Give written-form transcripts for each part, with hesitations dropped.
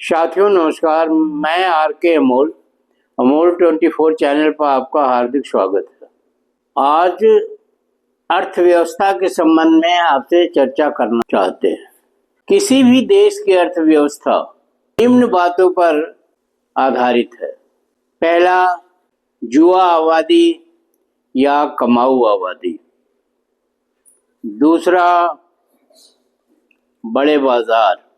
साथियों नमस्कार, मैं आर के अमोल अमोल 24 चैनल पर आपका हार्दिक स्वागत है। आज अर्थव्यवस्था के संबंध में आपसे चर्चा करना चाहते हैं। किसी भी देश की अर्थव्यवस्था निम्न बातों पर आधारित है। पहला, युवा आबादी या कमाऊ आबादी। दूसरा, बड़े बाजार,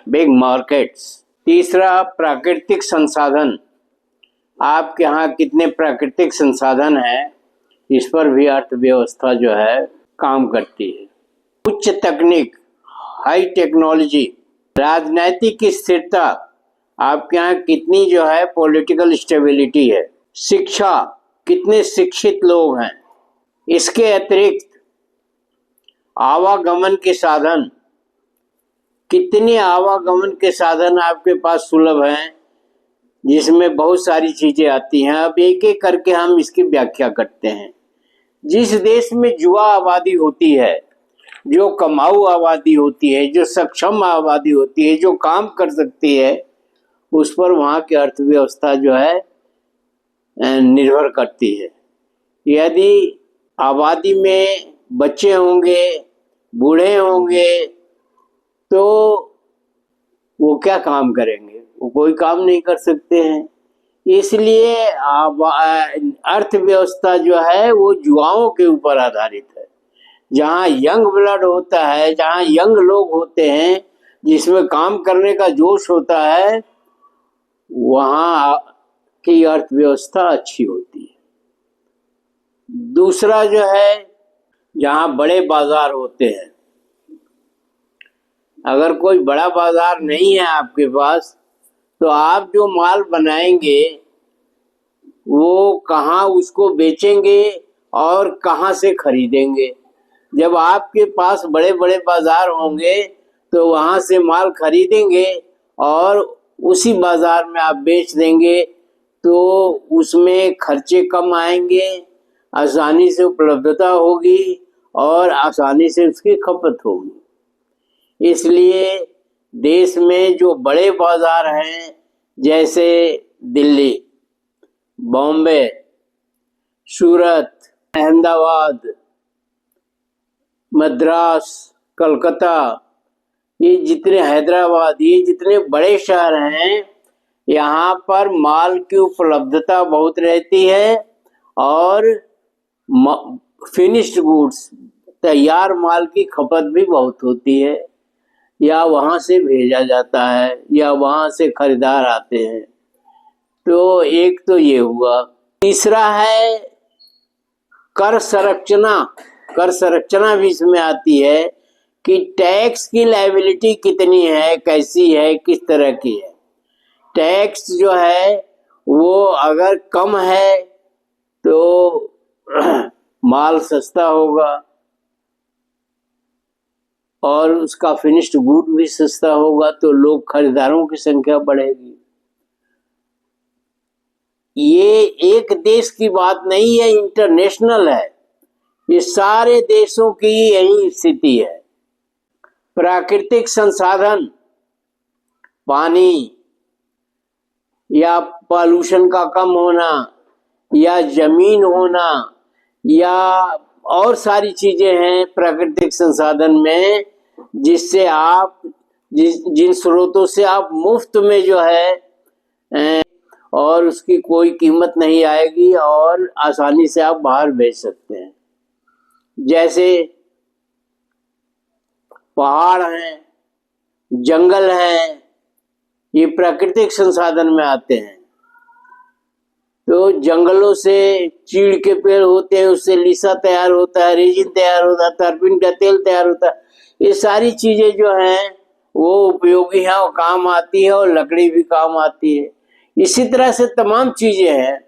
बिग मार्केट्स। तीसरा, प्राकृतिक संसाधन। आपके यहाँ कितने प्राकृतिक संसाधन हैं, इस पर भी अर्थव्यवस्था जो है काम करती है। उच्च तकनीक, हाई टेक्नोलॉजी। राजनीतिक स्थिरता, आपके यहाँ कितनी जो है पॉलिटिकल स्टेबिलिटी है। शिक्षा, कितने शिक्षित लोग हैं। इसके अतिरिक्त आवागमन के साधन, कितने आवागमन के साधन आपके पास सुलभ हैं, जिसमें बहुत सारी चीजें आती हैं। अब एक एक करके हम इसकी व्याख्या करते हैं। जिस देश में युवा आबादी होती है, जो कमाऊ आबादी होती है, जो सक्षम आबादी होती है, जो काम कर सकती है, उस पर वहाँ की अर्थव्यवस्था जो है निर्भर करती है। यदि आबादी में बच्चे होंगे, बूढ़े होंगे, तो वो क्या काम करेंगे? वो कोई काम नहीं कर सकते हैं। इसलिए अर्थव्यवस्था जो है वो युवाओं के ऊपर आधारित है। जहाँ यंग ब्लड होता है, जहाँ यंग लोग होते हैं, जिसमें काम करने का जोश होता है, वहाँ की अर्थव्यवस्था अच्छी होती है। दूसरा जो है, जहाँ बड़े बाजार होते हैं। अगर कोई बड़ा बाजार नहीं है आपके पास, तो आप जो माल बनाएंगे वो कहाँ उसको बेचेंगे और कहाँ से खरीदेंगे। जब आपके पास बड़े बड़े बाजार होंगे तो वहाँ से माल खरीदेंगे और उसी बाजार में आप बेच देंगे, तो उसमें खर्चे कम आएंगे, आसानी से उपलब्धता होगी और आसानी से उसकी खपत होगी। इसलिए देश में जो बड़े बाजार हैं, जैसे दिल्ली, बॉम्बे, सूरत, अहमदाबाद, मद्रास, कलकत्ता, ये जितने हैदराबाद, ये जितने बड़े शहर हैं, यहाँ पर माल की उपलब्धता बहुत रहती है और फिनिश्ड गुड्स, तैयार माल की खपत भी बहुत होती है, या वहाँ से भेजा जाता है या वहाँ से खरीदार आते हैं। तो एक तो ये हुआ। तीसरा है कर संरचना। कर संरचना भी इसमें आती है कि टैक्स की लायबिलिटी कितनी है, कैसी है, किस तरह की है। टैक्स जो है वो अगर कम है तो माल सस्ता होगा और उसका फिनिश्ड गुड भी सस्ता होगा, तो लोग खरीदारों की संख्या बढ़ेगी। ये एक देश की बात नहीं है, इंटरनेशनल है। ये सारे देशों की यही स्थिति है। प्राकृतिक संसाधन, पानी या पॉल्यूशन का कम होना, या जमीन होना, या और सारी चीजें हैं प्राकृतिक संसाधन में, जिससे आप जिन स्रोतों से आप मुफ्त में जो है और उसकी कोई कीमत नहीं आएगी और आसानी से आप बाहर भेज सकते हैं। जैसे पहाड़ हैं, जंगल हैं, ये प्राकृतिक संसाधन में आते हैं। तो जंगलों से चीड़ के पेड़ होते हैं, उससे लीसा तैयार होता है, रेजिन तैयार होता है, तरपीन का तेल तैयार होता है। ये सारी चीजें जो हैं वो उपयोगी हैं और काम आती है, और लकड़ी भी काम आती है। इसी तरह से तमाम चीजें हैं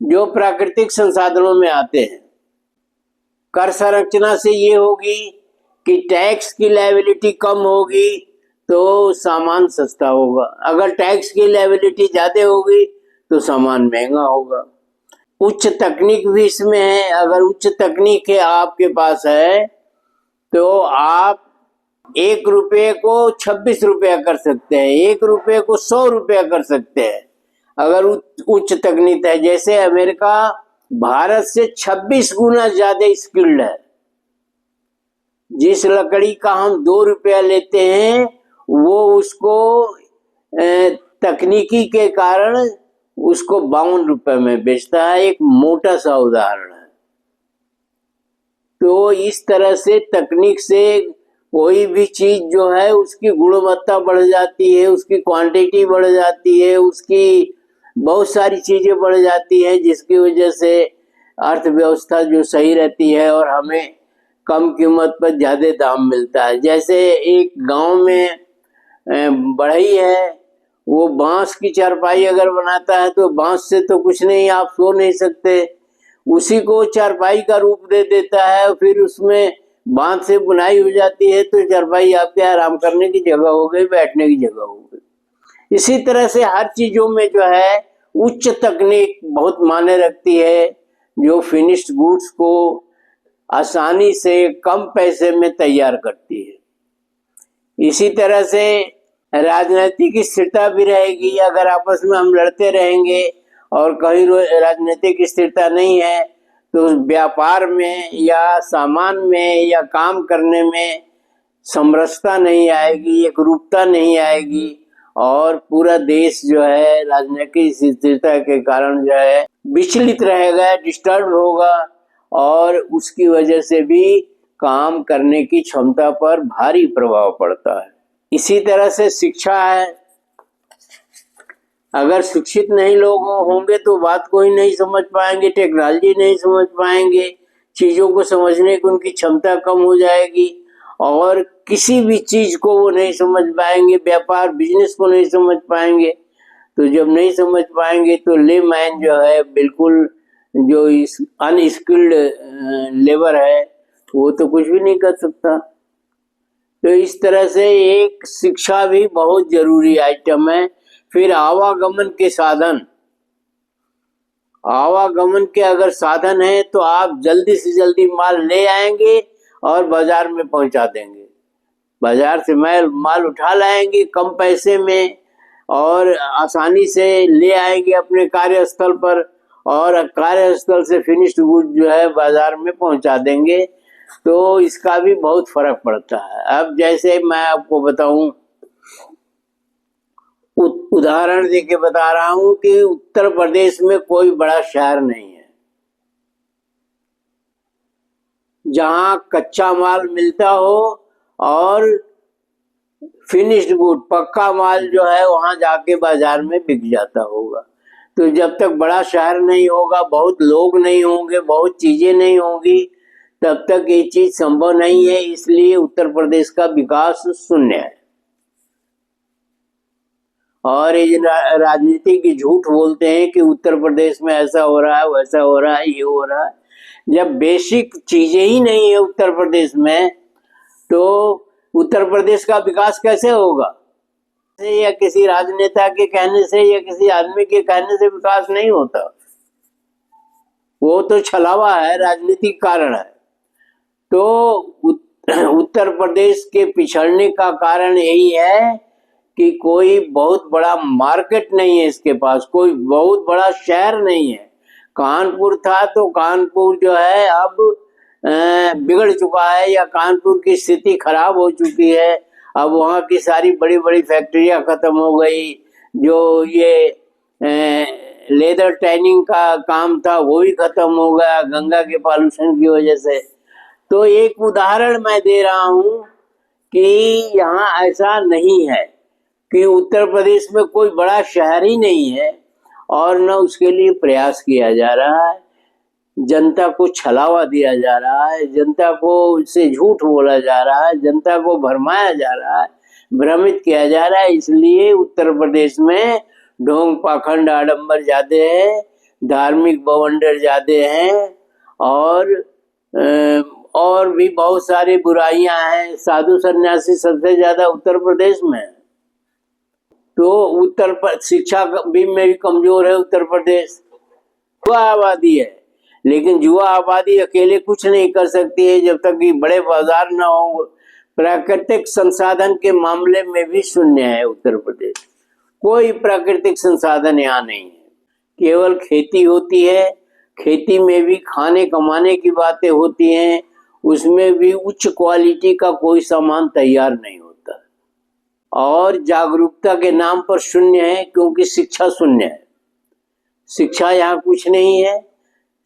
जो प्राकृतिक संसाधनों में आते हैं। कर संरचना से ये होगी कि टैक्स की लायबिलिटी कम होगी तो सामान सस्ता होगा। अगर टैक्स की लायबिलिटी ज्यादा होगी तो सामान महंगा होगा। उच्च तकनीक भी इसमें है। अगर उच्च तकनीक है आपके पास है तो आप 1 रुपये को 26 रुपया कर सकते हैं, 1 रुपये को 100 रुपया कर सकते हैं अगर उच्च तकनीक है। जैसे अमेरिका भारत से 26 गुना ज्यादा स्किल्ड है। जिस लकड़ी का हम 2 रुपया लेते हैं वो उसको तकनीकी के कारण उसको 52 रुपए में बेचता है। एक मोटा सा उदाहरण है। तो इस तरह से तकनीक से कोई भी चीज जो है उसकी गुणवत्ता बढ़ जाती है, उसकी क्वांटिटी बढ़ जाती है, उसकी बहुत सारी चीजें बढ़ जाती हैं, जिसकी वजह से अर्थव्यवस्था जो सही रहती है और हमें कम कीमत पर ज्यादा दाम मिलता है। जैसे एक गांव में बढ़ई है, वो बांस की चारपाई अगर बनाता है तो बांस से तो कुछ नहीं, आप सो नहीं सकते, उसी को चारपाई का रूप दे देता है, फिर उसमें बांस से बुनाई हो जाती है तो चारपाई आपके आराम करने की जगह हो गई, बैठने की जगह हो गई। इसी तरह से हर चीजों में जो है उच्च तकनीक बहुत मायने रखती है, जो फिनिश्ड गुड्स को आसानी से कम पैसे में तैयार करती है। इसी तरह से राजनीतिक स्थिरता भी रहेगी। अगर आपस में हम लड़ते रहेंगे और कहीं राजनीतिक स्थिरता नहीं है तो व्यापार में या सामान में या काम करने में समरसता नहीं आएगी, एकरूपता नहीं आएगी और पूरा देश जो है राजनीतिक स्थिरता के कारण जो है विचलित रहेगा, डिस्टर्ब होगा और उसकी वजह से भी काम करने की क्षमता पर भारी प्रभाव पड़ता है। इसी तरह से शिक्षा है। अगर शिक्षित नहीं लोग होंगे तो बात को ही नहीं समझ पाएंगे, टेक्नोलॉजी नहीं समझ पाएंगे, चीजों को समझने की उनकी क्षमता कम हो जाएगी और किसी भी चीज को वो नहीं समझ पाएंगे, व्यापार बिजनेस को नहीं समझ पाएंगे। तो जब नहीं समझ पाएंगे तो लेमैन जो है, बिल्कुल जो इस अनस्किल्ड लेबर है, वो तो कुछ भी नहीं कर सकता। तो इस तरह से एक शिक्षा भी बहुत जरूरी आइटम है। फिर आवागमन के साधन, आवागमन के अगर साधन है तो आप जल्दी से जल्दी माल ले आएंगे और बाजार में पहुंचा देंगे, बाजार से माल उठा लाएंगे कम पैसे में और आसानी से ले आएंगे अपने कार्यस्थल पर और कार्यस्थल से फिनिश्ड गुड जो है बाजार में पहुंचा देंगे। तो इसका भी बहुत फर्क पड़ता है। अब जैसे मैं आपको बताऊं, उदाहरण देके बता रहा हूं कि उत्तर प्रदेश में कोई बड़ा शहर नहीं है जहां कच्चा माल मिलता हो और फिनिश्ड गुड पक्का माल जो है वहां जाके बाजार में बिक जाता होगा। तो जब तक बड़ा शहर नहीं होगा, बहुत लोग नहीं होंगे, बहुत चीजें नहीं होंगी, तब तक ये चीज संभव नहीं है। इसलिए उत्तर प्रदेश का विकास शून्य है। और ये राजनीति की झूठ बोलते हैं कि उत्तर प्रदेश में ऐसा हो रहा है, वैसा हो रहा है, ये हो रहा है। जब बेसिक चीजें ही नहीं है उत्तर प्रदेश में तो उत्तर प्रदेश का विकास कैसे होगा? या किसी राजनेता के कहने से या किसी आदमी के कहने से विकास नहीं होता, वो तो छलावा है, राजनीतिक कारण है। तो उत्तर प्रदेश के पिछड़ने का कारण यही है कि कोई बहुत बड़ा मार्केट नहीं है इसके पास, कोई बहुत बड़ा शहर नहीं है। कानपुर था तो कानपुर जो है अब बिगड़ चुका है या कानपुर की स्थिति खराब हो चुकी है। अब वहाँ की सारी बड़ी बड़ी फैक्ट्रियां खत्म हो गई, जो ये लेदर टैनिंग का काम था वो भी खत्म हो गया गंगा के पॉल्यूशन की वजह से। तो एक उदाहरण मैं दे रहा हूँ कि यहाँ ऐसा नहीं है कि उत्तर प्रदेश में कोई बड़ा शहर ही नहीं है और न उसके लिए प्रयास किया जा रहा है। जनता को छलावा दिया जा रहा है, जनता को इससे झूठ बोला जा रहा है, जनता को भरमाया जा रहा है, भ्रमित किया जा रहा है। इसलिए उत्तर प्रदेश में ढोंग पाखंड आडंबर ज्यादा है, धार्मिक बवंडर ज्यादा हैं और भी बहुत सारी बुराइयां हैं। साधु सन्यासी सबसे ज्यादा उत्तर प्रदेश में। तो शिक्षा भी में भी कमजोर है उत्तर प्रदेश। युवा आबादी है, लेकिन युवा आबादी अकेले कुछ नहीं कर सकती है जब तक कि बड़े बाजार ना हो, प्राकृतिक संसाधन के मामले में भी शून्य है उत्तर प्रदेश। कोई प्राकृतिक संसाधन यहाँ नहीं है, केवल खेती होती है। खेती में भी खाने कमाने की बातें होती हैं, उसमें भी उच्च क्वालिटी का कोई सामान तैयार नहीं होता। और जागरूकता के नाम पर शून्य है, क्योंकि शिक्षा शून्य है। शिक्षा यहाँ कुछ नहीं है,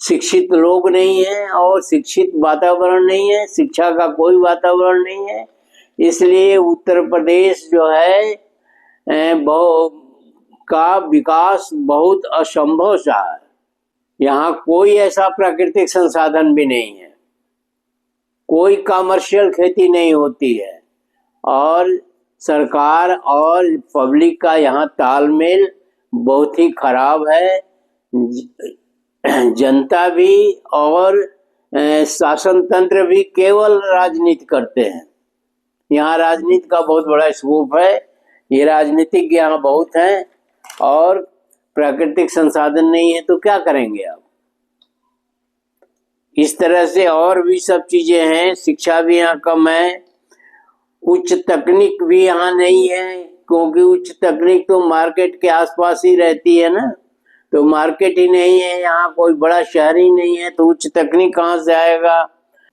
शिक्षित लोग नहीं है और शिक्षित वातावरण नहीं है, शिक्षा का कोई वातावरण नहीं है। इसलिए उत्तर प्रदेश जो है का विकास बहुत असंभव सा है। यहाँ कोई ऐसा प्राकृतिक संसाधन भी नहीं है, कोई कमर्शियल खेती नहीं होती है और सरकार और पब्लिक का यहाँ तालमेल बहुत ही खराब है। जनता भी और शासन तंत्र भी केवल राजनीति करते हैं। यहाँ राजनीति का बहुत बड़ा स्कोप है, ये राजनीतिज्ञ यहाँ बहुत हैं और प्राकृतिक संसाधन नहीं है तो क्या करेंगे आप। इस तरह से और भी सब चीजें हैं। शिक्षा भी यहाँ कम है, उच्च तकनीक भी यहाँ नहीं है, क्योंकि उच्च तकनीक तो मार्केट के आसपास ही रहती है ना, तो मार्केट ही नहीं है यहाँ, कोई बड़ा शहर ही नहीं है, तो उच्च तकनीक कहाँ से आएगा।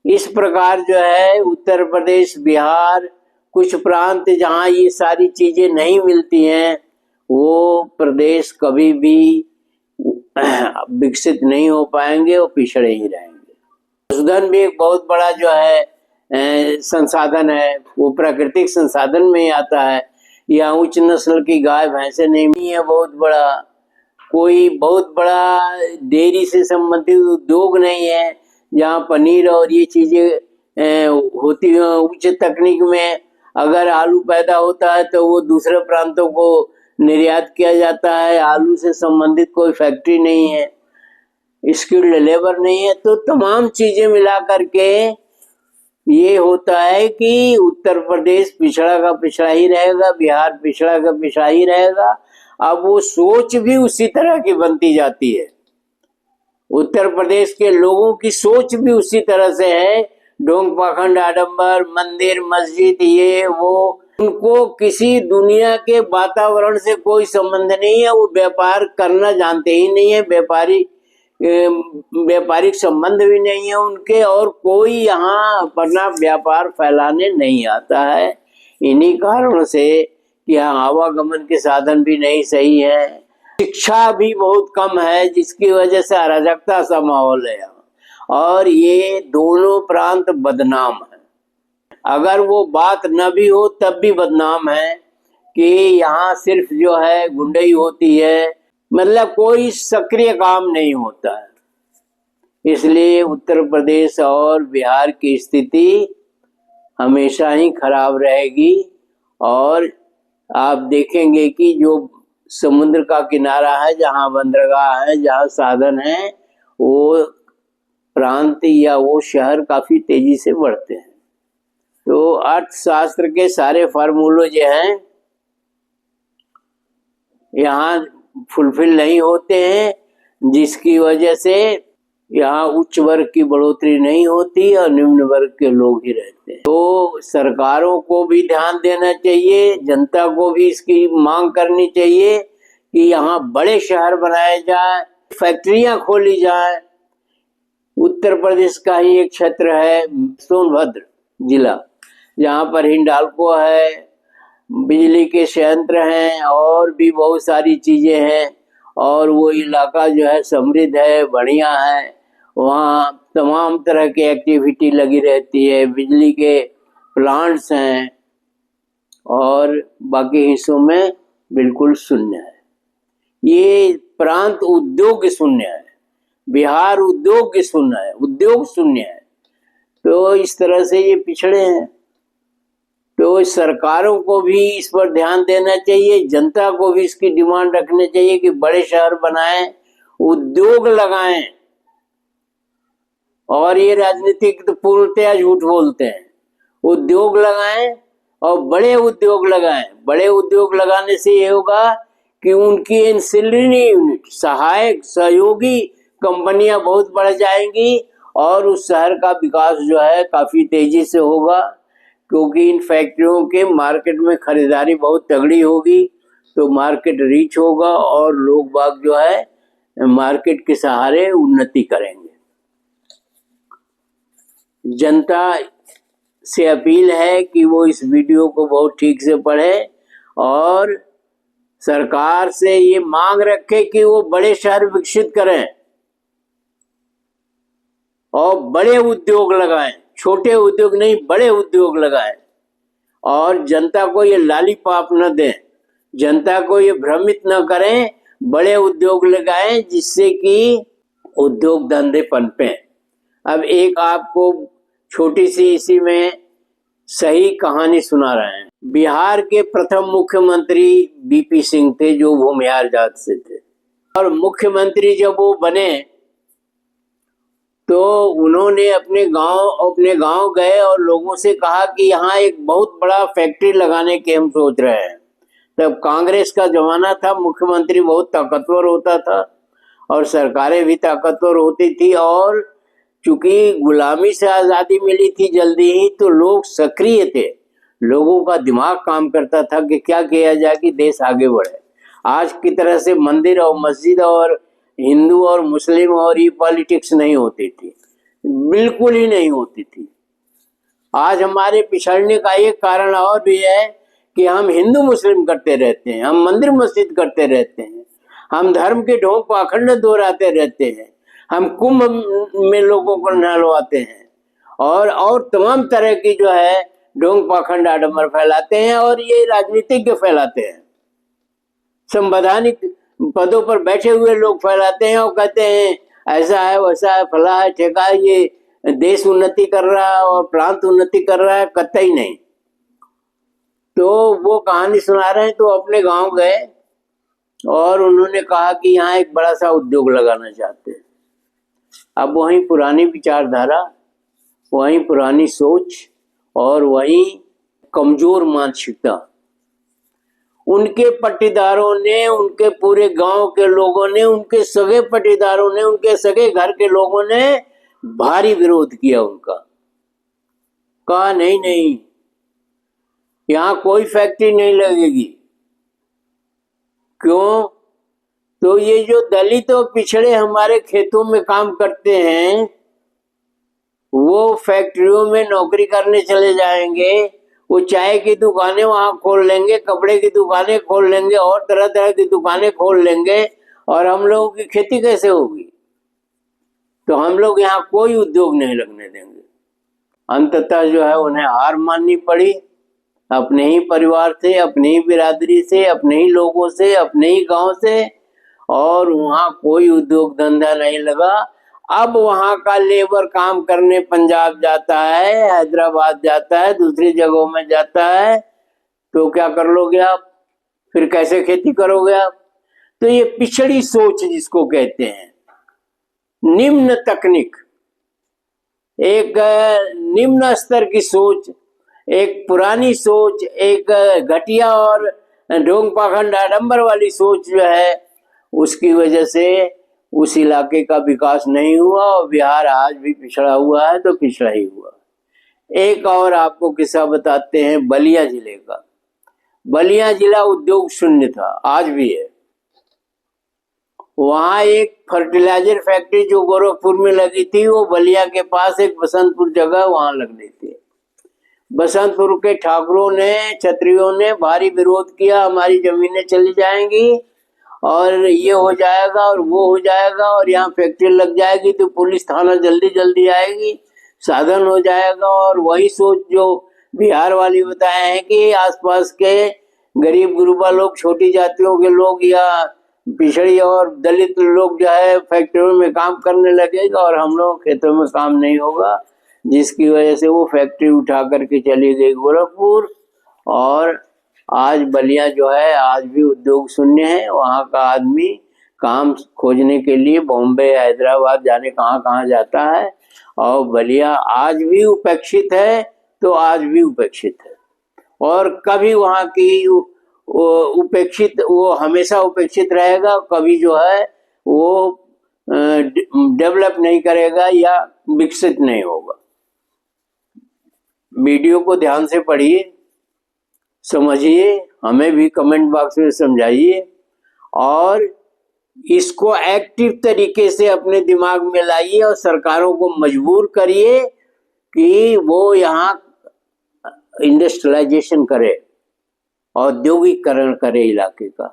इस प्रकार जो है उत्तर प्रदेश, बिहार, कुछ प्रांत जहाँ ये सारी चीजें नहीं मिलती हैं, वो प्रदेश कभी भी विकसित नहीं हो पाएंगे और पिछड़े ही रहेंगे। पशुधन भी एक बहुत बड़ा जो है संसाधन है, वो प्राकृतिक संसाधन में आता है। यहाँ उच्च नस्ल की गाय भैंसे नहीं है, बहुत बड़ा कोई बहुत बड़ा डेयरी से संबंधित उद्योग नहीं है जहाँ पनीर और ये चीजें होती हैं। उच्च तकनीक में अगर आलू पैदा होता है तो वो दूसरे प्रांतों को निर्यात किया जाता है। आलू से संबंधित कोई फैक्ट्री नहीं है, स्किल्ड लेबर नहीं है, तो तमाम चीजें मिला करके ये होता है कि उत्तर प्रदेश पिछड़ा का पिछड़ा ही रहेगा, बिहार पिछड़ा का पिछड़ा ही रहेगा। अब वो सोच भी उसी तरह की बनती जाती है, उत्तर प्रदेश के लोगों की सोच भी उसी तरह से है। ढोंग पाखंड, आडंबर, मंदिर मस्जिद, ये वो, उनको किसी दुनिया के वातावरण से कोई संबंध नहीं है। वो व्यापार करना जानते ही नहीं है, व्यापारिक संबंध भी नहीं है उनके, और कोई यहाँ अपना व्यापार फैलाने नहीं आता है। इन्हीं कारणों से यहाँ आवागमन के साधन भी नहीं सही है, शिक्षा भी बहुत कम है, जिसकी वजह से अराजकता सा माहौल है और ये दोनों प्रांत बदनाम है। अगर वो बात न भी हो तब भी बदनाम है कि यहाँ सिर्फ जो है गुंडई होती है, मतलब कोई सक्रिय काम नहीं होता है। इसलिए उत्तर प्रदेश और बिहार की स्थिति हमेशा ही खराब रहेगी। और आप देखेंगे कि जो समुद्र का किनारा है, जहाँ बंदरगाह है, जहाँ साधन है, वो प्रांत या वो शहर काफी तेजी से बढ़ते हैं। तो अर्थशास्त्र के सारे फार्मूले जो हैं यहाँ फुलफिल नहीं होते हैं, जिसकी वजह से यहाँ उच्च वर्ग की बढ़ोतरी नहीं होती और निम्न वर्ग के लोग ही रहते हैं। तो सरकारों को भी ध्यान देना चाहिए, जनता को भी इसकी मांग करनी चाहिए कि यहाँ बड़े शहर बनाए जाए, फैक्ट्रियां खोली जाए। उत्तर प्रदेश का ही एक क्षेत्र है सोनभद्र जिला, जहाँ पर हिंडाल्को है, बिजली के संयंत्र हैं और भी बहुत सारी चीजें हैं, और वो इलाका जो है समृद्ध है, बढ़िया है। वहाँ तमाम तरह की एक्टिविटी लगी रहती है, बिजली के प्लांट्स हैं, और बाकी हिस्सों में बिल्कुल शून्य है। ये प्रांत उद्योग शून्य है, बिहार उद्योग शून्य है, उद्योग शून्य है। तो इस तरह से ये पिछड़े हैं। तो सरकारों को भी इस पर ध्यान देना चाहिए, जनता को भी इसकी डिमांड रखनी चाहिए कि बड़े शहर बनाएं, उद्योग लगाएं। और ये राजनीतिक तो पूर्णतया झूठ बोलते हैं। उद्योग लगाएं और बड़े उद्योग लगाएं। बड़े उद्योग लगाने से ये होगा कि उनकी एंसिलरी यूनिट, सहायक सहयोगी कंपनियां बहुत बढ़ जाएंगी और उस शहर का विकास जो है काफी तेजी से होगा। क्योंकि इन फैक्ट्रियों के मार्केट में खरीदारी बहुत तगड़ी होगी, तो मार्केट रीच होगा और लोग बाग जो है मार्केट के सहारे उन्नति करेंगे। जनता से अपील है कि वो इस वीडियो को बहुत ठीक से पढ़े और सरकार से ये मांग रखे कि वो बड़े शहर विकसित करें और बड़े उद्योग लगाएं, छोटे उद्योग नहीं, बड़े उद्योग लगाएं और जनता को ये लालीपाप न दें, जनता को ये भ्रमित न करें, बड़े उद्योग लगाएं जिससे कि उद्योग धंधे पनपे। अब एक आपको छोटी सी इसी में सही कहानी सुना रहे हैं। बिहार के प्रथम मुख्यमंत्री बीपी सिंह थे, जो भूमिहार जात से थे, और मुख्यमंत्री जब वो बने तो उन्होंने अपने गांव गए और लोगों से कहा कि यहाँ एक बहुत बड़ा फैक्ट्री लगाने के हम सोच रहे हैं। तब कांग्रेस का जमाना था, मुख्यमंत्री बहुत ताकतवर होता था और सरकारें भी ताकतवर होती थी, और चूंकि गुलामी से आज़ादी मिली थी जल्दी ही, तो लोग सक्रिय थे, लोगों का दिमाग काम करता था कि क्या किया जाए कि देश आगे बढ़े। आज की तरह से मंदिर और मस्जिद और हिंदू और मुस्लिम और ये पॉलिटिक्स नहीं होती थी, बिल्कुल ही नहीं होती थी। आज हमारे पिछड़ने का एक कारण और भी है कि हम हिंदू मुस्लिम करते रहते हैं, हम मंदिर मस्जिद करते रहते हैं, हम धर्म के ढोंग पाखंड दोहराते रहते हैं, हम कुंभ में लोगों को नहलवाते हैं और तमाम तरह की जो है ढोंग पाखंड आडंबर फैलाते हैं, और ये राजनीतिज्ञ फैलाते हैं, संवैधानिक पदों पर बैठे हुए लोग फैलाते हैं और कहते हैं ऐसा है वैसा है फला है ठेका है, ये देश उन्नति कर रहा है और प्रांत उन्नति कर रहा है, कतई नहीं। तो वो कहानी सुना रहे हैं, तो अपने गांव गए और उन्होंने कहा कि यहाँ एक बड़ा सा उद्योग लगाना चाहते हैं। अब वही पुरानी विचारधारा, वही पुरानी सोच और वही कमजोर मानसिकता, उनके पट्टीदारों ने, उनके पूरे गांव के लोगों ने, उनके सगे पट्टीदारों ने, उनके सगे घर के लोगों ने भारी विरोध किया उनका। कहा नहीं नहीं, यहाँ कोई फैक्ट्री नहीं लगेगी। क्यों? तो ये जो दलित और पिछड़े हमारे खेतों में काम करते हैं वो फैक्ट्रियों में नौकरी करने चले जाएंगे, वो चाय की दुकानें वहां खोल लेंगे, कपड़े की दुकानें खोल लेंगे और तरह तरह की दुकानें खोल लेंगे, और हम लोगों की खेती कैसे होगी? तो हम लोग यहाँ कोई उद्योग नहीं लगने देंगे। अंततः जो है उन्हें हार माननी पड़ी, अपने ही परिवार से, अपनी ही बिरादरी से, अपने ही लोगों से, अपने ही गांव से, और वहाँ कोई उद्योग धंधा नहीं लगा। अब वहां का लेबर काम करने पंजाब जाता है, हैदराबाद जाता है, दूसरी जगहों में जाता है, तो क्या कर लोगे आप? फिर कैसे खेती करोगे आप? तो ये पिछड़ी सोच जिसको कहते हैं, निम्न तकनीक, एक निम्न स्तर की सोच, एक पुरानी सोच, एक घटिया और ढोंग पाखंड आडंबर वाली सोच जो है, उसकी वजह से उस इलाके का विकास नहीं हुआ और बिहार आज भी पिछड़ा हुआ है, तो पिछड़ा ही हुआ। एक और आपको किस्सा बताते हैं बलिया जिले का। बलिया जिला उद्योग शून्य था, आज भी है। वहां एक फर्टिलाइजर फैक्ट्री जो गोरखपुर में लगी थी, वो बलिया के पास एक बसंतपुर जगह वहां लगनी थी। बसंतपुर के ठाकुरों ने, क्षत्रियों ने भारी विरोध किया, हमारी जमीनें चली जाएंगी और ये हो जाएगा और वो हो जाएगा और यहाँ फैक्ट्री लग जाएगी तो पुलिस थाना जल्दी जल्दी आएगी, साधन हो जाएगा। और वही सोच जो बिहार वाली बताए हैं कि आसपास के गरीब गुरुबा लोग, छोटी जातियों के लोग या पिछड़ी और दलित लोग जो है फैक्ट्रियों में काम करने लगेगा और हम लोग खेतों में काम नहीं होगा, जिसकी वजह से वो फैक्ट्री उठा करके चली गई गोरखपुर। और आज बलिया जो है आज भी उद्योग शून्य है। वहाँ का आदमी काम खोजने के लिए बॉम्बे, हैदराबाद जाने कहाँ कहाँ जाता है, और बलिया आज भी उपेक्षित है, तो आज भी उपेक्षित है। और कभी वहाँ की उपेक्षित, वो हमेशा उपेक्षित रहेगा, कभी जो है वो डेवलप नहीं करेगा या विकसित नहीं होगा। वीडियो को ध्यान से पढ़िए, समझिए, हमें भी कमेंट बॉक्स में समझाइए और इसको एक्टिव तरीके से अपने दिमाग में लाइए और सरकारों को मजबूर करिए कि वो यहाँ इंडस्ट्रियलाइजेशन करे, औद्योगिकरण करे इलाके का,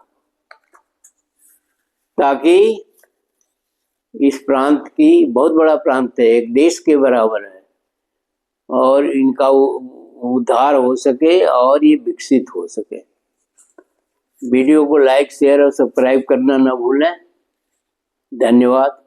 ताकि इस प्रांत की, बहुत बड़ा प्रांत है, एक देश के बराबर है, और इनका उद्धार हो सके और ये विकसित हो सके। वीडियो को लाइक, शेयर और सब्सक्राइब करना ना भूलें। धन्यवाद।